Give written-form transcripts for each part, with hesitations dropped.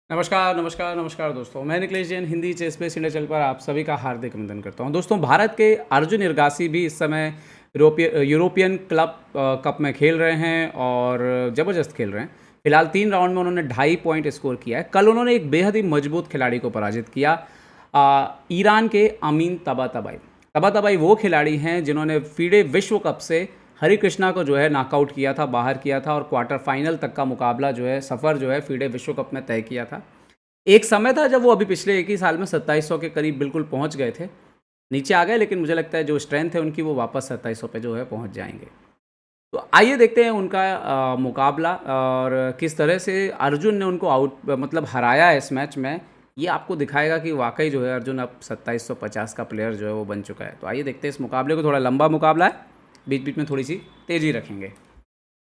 नमस्कार, नमस्कार, नमस्कार दोस्तों। मैं Nikhilesh Jain Hindi ChessBase India channel पर आप सभी का हार्दिक अभिनंदन करता हूं। दोस्तों, भारत के अर्जुन इरगासी भी इस समय यूरोपियन क्लब कप में खेल रहे हैं और ज़बरदस्त खेल रहे हैं। फिलहाल 3 राउंड में उन्होंने 2.5 पॉइंट स्कोर किया है। कल उन्होंने एक बेहद ही मजबूत खिलाड़ी को पराजित किया, ईरान के अमीन तबातबाई। तबातबाई वो खिलाड़ी हैं जिन्होंने फीडे विश्व कप से हरिकृष्णा को जो है नॉकआउट किया था, बाहर किया था और क्वार्टर फाइनल तक का मुकाबला जो है, सफ़र जो है फीडे विश्व कप में तय किया था। एक समय था जब वो अभी पिछले एक ही साल में 2700 के करीब बिल्कुल पहुंच गए थे। नीचे आ गए, लेकिन मुझे लगता है जो स्ट्रेंथ है उनकी, वो वापस 2700 पे जो है पहुंच जाएंगे। तो आइए देखते हैं उनका मुकाबला और किस तरह से अर्जुन ने उनको मतलब हराया है इस मैच में। ये आपको दिखाएगा कि वाकई जो है अर्जुन अब 2750 का प्लेयर जो है वो बन चुका है। तो आइए देखते हैं इस मुकाबले को। थोड़ा लंबा मुकाबला है, बीच बीच में थोड़ी सी तेज़ी रखेंगे।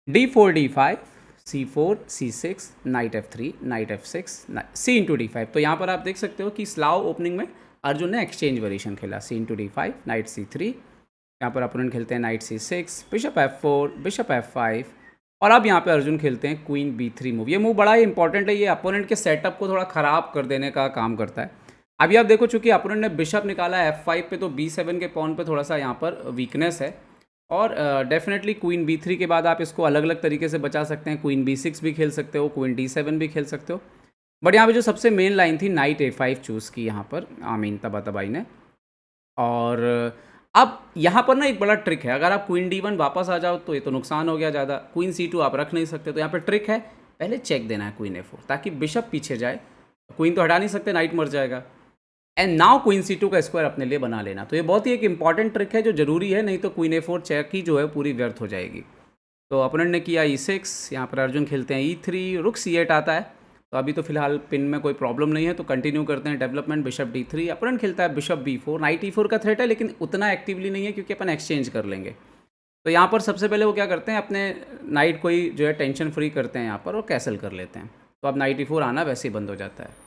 D4 D5 C4 C6 night F3 night F6 C into D5। तो यहाँ पर आप देख सकते हो कि स्लाव ओपनिंग में अर्जुन ने एक्सचेंज वेरिएशन खेला, C into D5 night C3। यहाँ पर अपोनेंट खेलते हैं night C6, bishop F4, bishop F5 और अब यहाँ पे अर्जुन खेलते हैं क्वीन B3 मूव। ये मूव बड़ा ही इंपॉर्टेंट है, ये अपोनेंट के सेटअप को थोड़ा ख़राब कर देने का काम करता है। अभी आप देखो, चूँकि अपोनेंट ने बिशप निकाला F5 पे, तो B7 के पॉन पे थोड़ा सा यहाँ पर वीकनेस है और डेफिनेटली क्वीन B3 के बाद आप इसको अलग अलग तरीके से बचा सकते हैं। क्वीन B6 भी खेल सकते हो, क्वीन D7 भी खेल सकते हो। बट यहाँ पे जो सबसे मेन लाइन थी, नाइट A5 चूज़ की यहाँ पर आमीन तबातबाई ने। और अब यहाँ पर ना एक बड़ा ट्रिक है, अगर आप क्वीन D1 वापस आ जाओ तो ये तो नुकसान हो गया ज़्यादा। क्वीन C2 आप रख नहीं सकते, तो यहाँ पर ट्रिक है, पहले चेक देना है क्वीन A4 ताकि बिशप पीछे जाए। क्वीन तो हटा नहीं सकते, नाइट मर जाएगा। एंड नाउ क्वीन C2 का स्क्वायर अपने लिए बना लेना। तो ये बहुत ही एक इंपॉर्टेंट ट्रिक है जो ज़रूरी है, नहीं तो क्वीन A4 चेक ही जो है पूरी व्यर्थ हो जाएगी। तो अपोनेंट ने किया E6, यहाँ पर अर्जुन खेलते हैं E3, रुक C8 आता है। तो अभी तो फिलहाल पिन में कोई प्रॉब्लम नहीं है, तो कंटिन्यू करते हैं डेवलपमेंट। बिशप D3, अपोनेंट खेलता है बिशप B4। नाइट E4 का थ्रेट है, लेकिन उतना एक्टिवली नहीं है क्योंकि अपन एक्सचेंज कर लेंगे। तो यहाँ पर सबसे पहले वो क्या करते हैं, अपने नाइट को ही जो है टेंशन फ्री करते हैं यहाँ पर और कैसल कर लेते हैं। तो अब नाइट E4 आना वैसे ही बंद हो जाता है।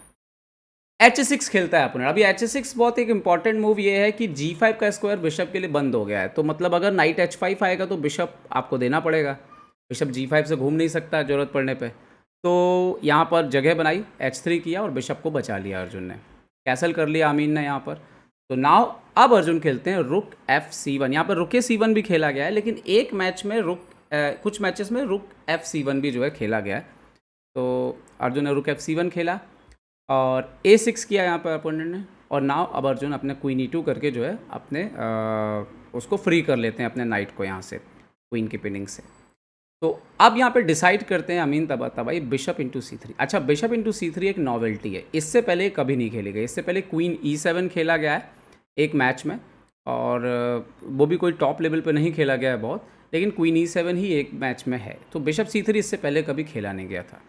H6 खेलता है अपोनेंट। अभी H6 बहुत एक इंपॉर्टेंट मूव ये है कि G5 का स्क्वायर बिशप के लिए बंद हो गया है। तो मतलब अगर नाइट H5 आएगा तो बिशप आपको देना पड़ेगा। बिशप G5 से घूम नहीं सकता ज़रूरत पड़ने पे। तो यहाँ पर जगह बनाई, H3 किया और बिशप को बचा लिया अर्जुन ने। कैसल कर लिया अमीन ने यहाँ पर। तो नाउ अब अर्जुन खेलते हैं रुक F C1। यहाँ पर रुक C1 भी खेला गया है, लेकिन एक मैच में कुछ मैचेस में रुक F C1 भी जो है खेला गया है। तो अर्जुन ने रुक F C1 खेला और A6 किया यहाँ पर अपोनेंट ने। और नाउ अब अर्जुन अपने क्वीन E2 करके जो है अपने उसको फ्री कर लेते हैं, अपने नाइट को यहाँ से क्वीन की पिनिंग से। तो अब यहाँ पे डिसाइड करते हैं अमीन तबातबाई बिशप इंटू C3। अच्छा, बिशप इंटू C3 एक नॉवेल्टी है, इससे पहले कभी नहीं खेली गई। इससे पहले क्वीन E7 खेला गया है एक मैच में, और वो भी कोई टॉप लेवल पे नहीं खेला गया है बहुत, लेकिन क्वीन E7 ही एक मैच में है। तो बिशप C3 इससे पहले कभी खेला नहीं गया था।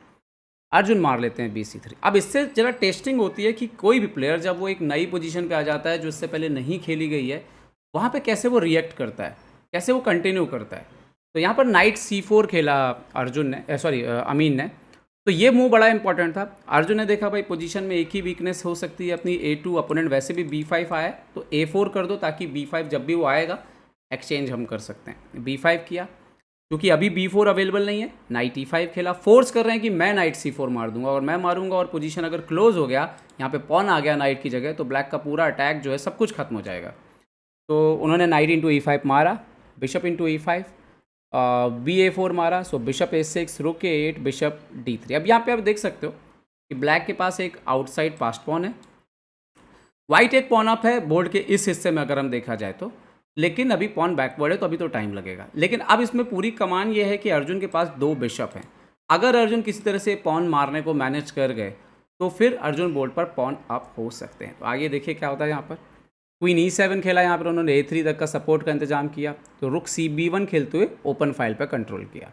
अर्जुन मार लेते हैं BC3। अब इससे ज़रा टेस्टिंग होती है कि कोई भी प्लेयर जब वो एक नई पोजीशन पे आ जाता है जो इससे पहले नहीं खेली गई है, वहाँ पे कैसे वो रिएक्ट करता है, कैसे वो कंटिन्यू करता है। तो यहाँ पर नाइट C4 खेला अर्जुन ने, सॉरी अमीन ने। तो ये मूव बड़ा इंपॉर्टेंट था। अर्जुन ने देखा भाई पोजीशन में एक ही वीकनेस हो सकती है अपनी A2, अपोनेंट वैसे भी B5 आया है, तो A4 कर दो ताकि B5 जब भी वो आएगा एक्सचेंज हम कर सकते हैं। B5 किया, क्योंकि अभी B4 अवेलेबल नहीं है। नाइट E5 खेला, फोर्स कर रहे हैं कि मैं नाइट C4 मार दूंगा और मैं मारूंगा और पोजीशन अगर क्लोज हो गया, यहाँ पे पॉन आ गया नाइट की जगह, तो ब्लैक का पूरा अटैक जो है सब कुछ खत्म हो जाएगा। तो उन्होंने नाइट इंटू E5 मारा, बिशप इंटू E5, BA4 मारा। सो बिशप A6, रुक A8, बिशप D3। अब यहाँ पे आप देख सकते हो कि ब्लैक के पास एक आउटसाइड पास्ट पॉन है, वाइट एक पॉन अप है बोर्ड के इस हिस्से में अगर हम देखा जाए तो, लेकिन अभी पॉन बैकवर्ड है तो अभी तो टाइम लगेगा। लेकिन अब इसमें पूरी कमान ये है कि अर्जुन के पास 2 बिशप हैं। अगर अर्जुन किसी तरह से पॉन मारने को मैनेज कर गए तो फिर अर्जुन बोर्ड पर पॉन अप हो सकते हैं। तो आगे देखिए क्या होता है। यहाँ पर क्वीन E7 खेला, यहाँ पर उन्होंने A3 तक का सपोर्ट का इंतजाम किया। तो रुक CB1 खेलते हुए ओपन फाइल पर कंट्रोल किया।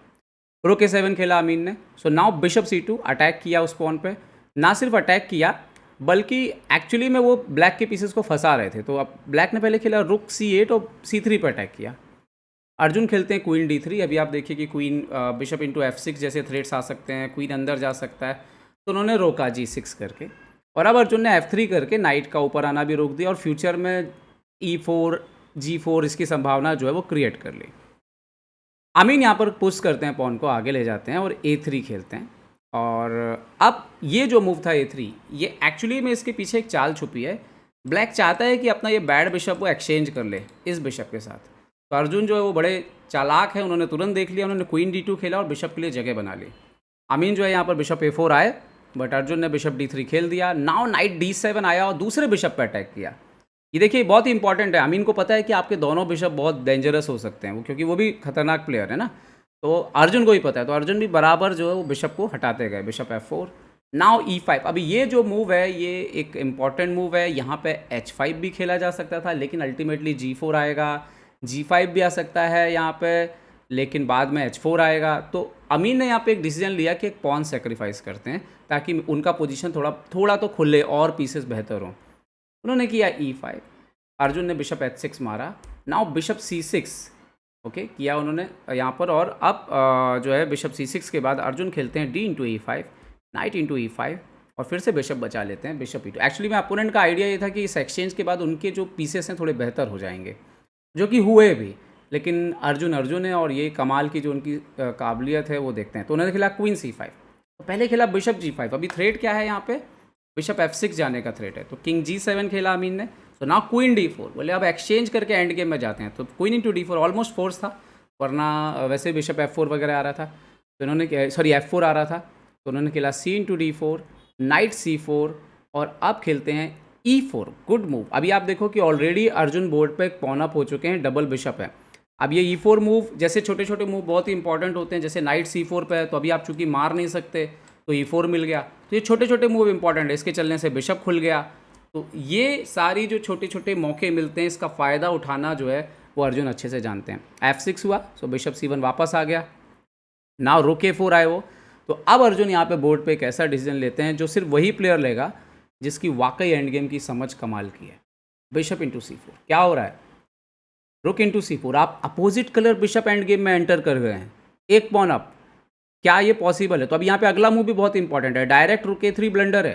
रुक A7 खेला अमीन ने। So now bishop C2 attack किया उस पॉन पे। ना सिर्फ अटैक किया, बल्कि एक्चुअली में वो ब्लैक के पीसेस को फंसा रहे थे। तो अब ब्लैक ने पहले खेला रुक C8 और C3 पर अटैक किया। अर्जुन खेलते हैं क्वीन D3। अभी आप देखिए कि क्वीन बिशप इंटू F6 जैसे थ्रेट्स आ सकते हैं, क्वीन अंदर जा सकता है, तो उन्होंने रोका G6 करके। और अब अर्जुन ने F3 करके नाइट का ऊपर आना भी रोक दिया और फ्यूचर में E4 G4 इसकी संभावना जो है वो क्रिएट कर ली। अमीन यहाँ पर पुश करते हैं, पॉन को आगे ले जाते हैं और A3 खेलते हैं। और अब ये जो मूव था A3, ये एक्चुअली में इसके पीछे एक चाल छुपी है। ब्लैक चाहता है कि अपना ये बैड बिशप वो एक्सचेंज कर ले इस बिशप के साथ। तो अर्जुन जो है वो बड़े चालाक है, उन्होंने तुरंत देख लिया, उन्होंने क्वीन D2 खेला और बिशप के लिए जगह बना ली। अमीन जो है यहाँ पर बिशप A4 आए, बट अर्जुन ने बिशप D3 खेल दिया। नाउ नाइट D7 आया और दूसरे बिशप पर अटैक किया। ये देखिए बहुत ही इंपॉर्टेंट है। अमीन को पता है कि आपके दोनों बिशप बहुत डेंजरस हो सकते हैं, वो क्योंकि वो भी खतरनाक प्लेयर है ना। तो अर्जुन को ही पता है, तो अर्जुन भी बराबर जो है वो बिशप को हटाते गए। Bishop F4, now E5। अभी ये जो मूव है ये एक इम्पॉर्टेंट मूव है। यहाँ पे H5 भी खेला जा सकता था, लेकिन अल्टीमेटली G4 आएगा। G5 भी आ सकता है यहाँ पे, लेकिन बाद में H4 आएगा। तो अमीन ने यहाँ पे एक डिसीजन लिया कि एक पॉन सेक्रीफाइस करते हैं ताकि उनका पोजीशन थोड़ा तो खुले और पीसेस बेहतर हों। उन्होंने किया E5, अर्जुन ने बिशप H6 मारा। नाउ बिशप C6 ओके किया उन्होंने यहाँ पर। और अब जो है बिशप C6 के बाद अर्जुन खेलते हैं D/E5, नाइट E5 और फिर से बिशप बचा लेते हैं बिशप E2। एक्चुअली में अपोनेंट का आइडिया ये था कि इस एक्सचेंज के बाद उनके जो पीसेस हैं थोड़े बेहतर हो जाएंगे, जो कि हुए भी। लेकिन अर्जुन है और ये कमाल की जो उनकी काबिलियत है वो देखते हैं। तो उन्होंने खेला क्वीन C5, तो पहले खेला बिशप G5। अभी थ्रेट क्या है यहाँ पे, बिशप F6 जाने का थ्रेट है। तो किंग G7 खेला अमीन ने। तो ना क्वीन D4, बोले अब एक्सचेंज करके एंड गेम में जाते हैं। तो क्वीन D4 ऑलमोस्ट फोर्स था, वरना वैसे बिशप F4 वगैरह आ रहा था। तो इन्होंने F4 आ रहा था, तो उन्होंने खेला C/D4, नाइट C4 और अब खेलते हैं E4। Good move. अभी आप देखो कि ऑलरेडी अर्जुन बोर्ड पे एक पॉन अप हो चुके हैं, डबल बिशप है। अब ये E4 मूव, जैसे छोटे छोटे मूव बहुत ही इंपॉर्टेंट होते हैं, जैसे नाइट C4 पे है, तो अभी आप चूंकि मार नहीं सकते तो E4 मिल गया। तो ये छोटे छोटे मूव इंपॉर्टेंट है, इसके चलने से बिशप खुल गया। तो ये सारी जो छोटे छोटे मौके मिलते हैं, इसका फ़ायदा उठाना जो है वो अर्जुन अच्छे से जानते हैं। F6 हुआ, सो बिशप C1 वापस आ गया। नाउ रुक A4 आए वो। तो अब अर्जुन यहाँ पे बोर्ड पे एक ऐसा डिसीजन लेते हैं जो सिर्फ वही प्लेयर लेगा जिसकी वाकई एंड गेम की समझ कमाल की है। बिशप C4 क्या हो रहा है, रुक C4। आप opposite colour bishop end game में एंटर कर गए हैं, एक पॉन अप। क्या ये पॉसिबल है? तो अब यहाँ पे अगला मूव भी बहुत इंपॉर्टेंट है, डायरेक्ट रुक A3 ब्लंडर है,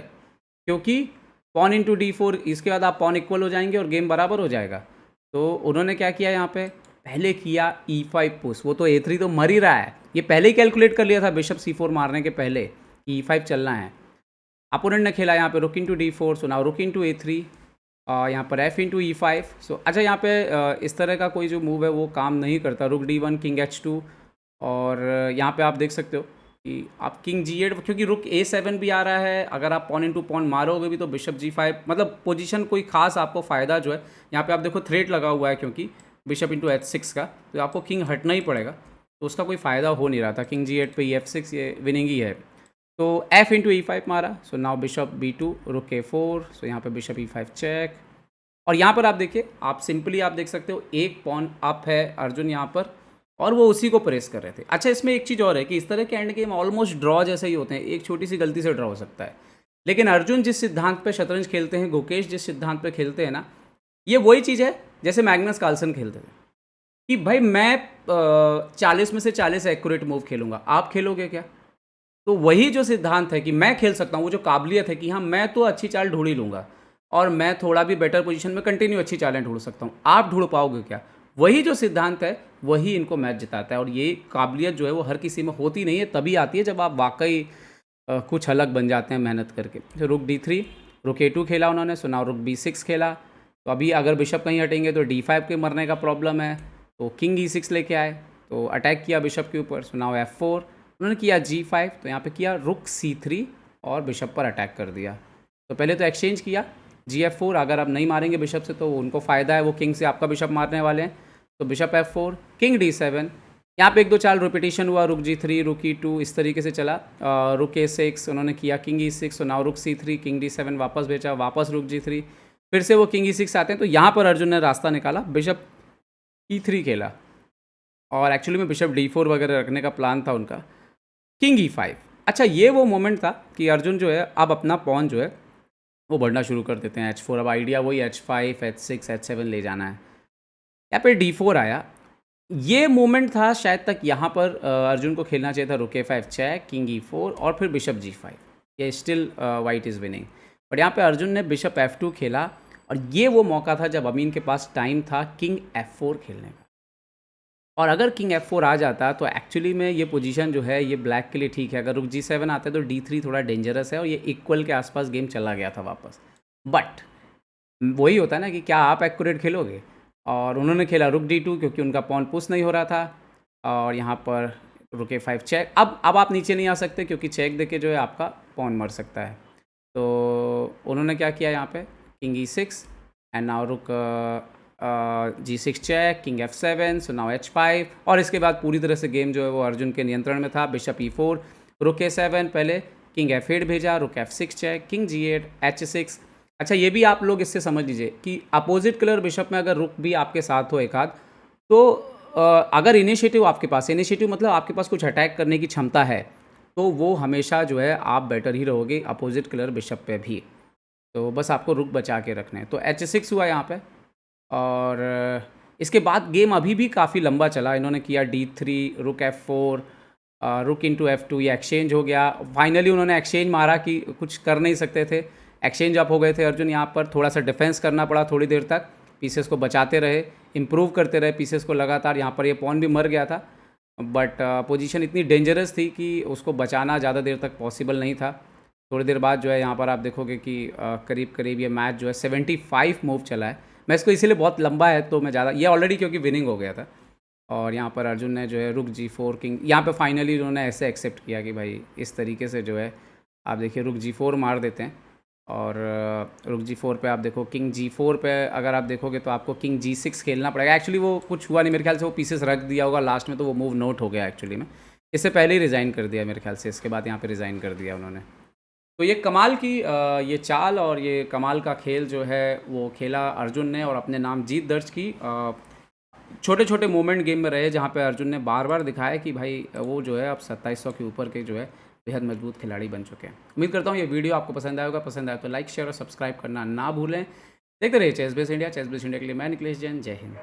क्योंकि पॉन D4, इसके बाद आप पॉन इक्वल हो जाएंगे और गेम बराबर हो जाएगा। तो उन्होंने क्या किया यहाँ पे, पहले किया E5 पुश। वो तो A3 तो मर ही रहा है, ये पहले ही कैलकुलेट कर लिया था बिशप C4 मारने के पहले कि E5 चलना है। अपोनेंट ने खेला यहाँ पे रुक D4, सो नाउ रुक A3, यहाँ पर F/E5। सो अच्छा यहाँ पे इस तरह का कोई जो मूव है वो काम नहीं करता। रुक D1, किंग H2, और यहाँ पे आप देख सकते हो कि आप किंग G8, क्योंकि रुक A7 भी आ रहा है। अगर आप पॉन मारोगे भी तो बिशप G5, मतलब पोजीशन कोई खास आपको फ़ायदा जो है यहाँ पे आप देखो थ्रेट लगा हुआ है, क्योंकि बिशप H6 का, तो आपको किंग हटना ही पड़ेगा। तो उसका कोई फ़ायदा हो नहीं रहा था। किंग G8 पे F6 ये विनिंग ही है। तो F/E5 मारा, सो नाउ बिशप B2, रुक A4, सो यहाँ पे बिशप E5 चेक। और यहाँ पर आप देखिए, आप सिंपली आप देख सकते हो एक पॉन अप है अर्जुन यहाँ पर, और वो उसी को प्रेस कर रहे थे। अच्छा इसमें एक चीज़ और है कि इस तरह के एंड गेम ऑलमोस्ट ड्रॉ जैसे ही होते हैं, एक छोटी सी गलती से ड्रॉ हो सकता है। लेकिन अर्जुन जिस सिद्धांत पे शतरंज खेलते हैं, गुकेश जिस सिद्धांत पे खेलते हैं ना, ये वही चीज़ है जैसे मैग्नस कार्लसन खेलते थे कि भाई मैं 40 में से 40 एक्यूरेट मूव खेलूंगा, आप खेलोगे क्या? तो वही जो सिद्धांत है कि मैं खेल सकता हूँ, वो जो काबिलियत है कि हाँ मैं तो अच्छी चाल ढूंढ ही लूँगा और मैं थोड़ा भी बेटर पोजीशन में कंटिन्यू अच्छी चालें ढूंढ सकता हूँ, आप ढूंढ पाओगे क्या? वही जो सिद्धांत है वही इनको मैच जिताता है। और ये काबिलियत जो है वो हर किसी में होती नहीं है, तभी आती है जब आप वाकई कुछ अलग बन जाते हैं मेहनत करके। तो रुक D3, रुक A2 खेला उन्होंने, सो नाउ रुक B6 खेला। तो अभी अगर बिशप कहीं हटेंगे तो D5 के मरने का प्रॉब्लम है, तो किंग E6 लेके आए, तो अटैक किया बिशप के ऊपर, सो नाउ F4। उन्होंने किया G5, तो यहाँ पे किया रुक C3 और बिशप पर अटैक कर दिया। तो पहले तो एक्सचेंज किया GF4, अगर आप नहीं मारेंगे बिशप से तो उनको फ़ायदा है, वो किंग से आपका बिशप मारने वाले हैं। तो बिशप F4, किंग D7। यहाँ पे एक दो चाल रिपीटिशन हुआ, रुक G3, रुक E2, इस तरीके से चला। रुक A6 उन्होंने किया, किंग E6, तो नाउ रुक C3, किंग D7 वापस भेजा, वापस रुक G3, फिर से वो किंग E6 आते हैं। तो यहाँ पर अर्जुन ने रास्ता निकाला, बिशप E3 खेला, और एक्चुअली में बिशप D4 वगैरह रखने का प्लान था उनका। King E5। अच्छा ये वो मोमेंट था कि अर्जुन जो है अब अपना पॉन जो है वो बढ़ना शुरू कर देते हैं H4। अब आइडिया वही H5, H6, H7 ले जाना है। यहाँ पे D4 आया, ये मोमेंट था शायद तक यहाँ पर अर्जुन को खेलना चाहिए था रुक A5 चेक, किंग E4 और फिर बिशप G5। ये still white is winning, but यहाँ पे अर्जुन ने बिशप F2 खेला, और ये वो मौका था जब अमीन के पास टाइम था किंग F4 खेलने का। और अगर किंग F4 आ जाता तो एक्चुअली में ये पोजीशन जो है ये ब्लैक के लिए ठीक है। अगर रुक G7 आता है तो D3 थोड़ा डेंजरस है और ये इक्वल के आसपास गेम चला गया था वापस। बट वही होता है ना कि क्या आप एक्यूरेट खेलोगे, और उन्होंने खेला रुक D2 क्योंकि उनका पॉन पुश नहीं हो रहा था, और यहाँ पर रुक A5 चेक। अब आप नीचे नहीं आ सकते क्योंकि चेक देके जो है आपका पॉन मर सकता है। तो उन्होंने क्या किया यहाँ पे, किंग E6 एंड नाउ रुक G6 check, king F7, so now H5, और इसके बाद पूरी तरह से गेम जो है वो अर्जुन के नियंत्रण में था। बिशप E4, रुक A7, पहले किंग F8 भेजा, रुक F6 check, king G8, H6। अच्छा ये भी आप लोग इससे समझ लीजिए कि अपोजिट कलर बिशप में अगर रुक भी आपके साथ हो एक आध, तो अगर इनिशिएटिव आपके पास, इनिशिएटिव मतलब आपके पास कुछ अटैक करने की क्षमता है, तो वो हमेशा जो है आप बेटर ही रहोगे अपोजिट कलर बिशप पे भी। तो बस आपको रुक बचा के रखना है। तो H6 हुआ यहाँ पे, और इसके बाद गेम अभी भी काफ़ी लंबा चला। इन्होंने किया D3, रुक F4, रुक इंटू F2, ये एक्सचेंज हो गया। फाइनली उन्होंने एक्सचेंज मारा कि कुछ कर नहीं सकते थे, एक्सचेंज अप हो गए थे अर्जुन। यहाँ पर थोड़ा सा डिफेंस करना पड़ा थोड़ी देर तक, पीसेस को बचाते रहे, इम्प्रूव करते रहे पीसेस को लगातार। यहाँ पर ये पॉन भी मर गया था, बट पोजीशन इतनी डेंजरस थी कि उसको बचाना ज़्यादा देर तक पॉसिबल नहीं था। थोड़ी देर बाद जो है यहाँ पर आप देखोगे कि करीब करीब ये मैच जो है 75 मूव चला है। मैं इसको इसीलिए, बहुत लंबा है तो मैं ज़्यादा, ये ऑलरेडी क्योंकि विनिंग हो गया था। और यहाँ पर अर्जुन ने जो है रुक G4 किंग, यहाँ पे फाइनली उन्होंने ऐसे एक्सेप्ट किया कि भाई इस तरीके से जो है आप देखिए रुक G4 मार देते हैं। और रुक G4 पे आप देखो, किंग G4 पे अगर आप देखोगे तो आपको किंग G6 खेलना पड़ेगा। एक्चुअली वो कुछ हुआ नहीं मेरे ख्याल से, वो पीसेस रख दिया होगा लास्ट में, तो वो मूव नोट हो गया एक्चुअली में। इससे पहले ही रिज़ाइन कर दिया मेरे ख्याल से, इसके बाद यहाँ पे रिज़ाइन कर दिया उन्होंने। तो ये कमाल की ये चाल और ये कमाल का खेल जो है वो खेला अर्जुन ने, और अपने नाम जीत दर्ज की। छोटे छोटे मोमेंट गेम में रहे जहाँ पे अर्जुन ने बार बार दिखाया कि भाई वो जो है अब 2700 के ऊपर के जो है बेहद मजबूत खिलाड़ी बन चुके हैं। उम्मीद करता हूँ ये वीडियो आपको पसंद आएगा। पसंद आए तो लाइक, शेयर और सब्सक्राइब करना ना भूलें। देखते रहिए ChessBase India. ChessBase India के लिए मैं निकलेश जैन, जय हिंद।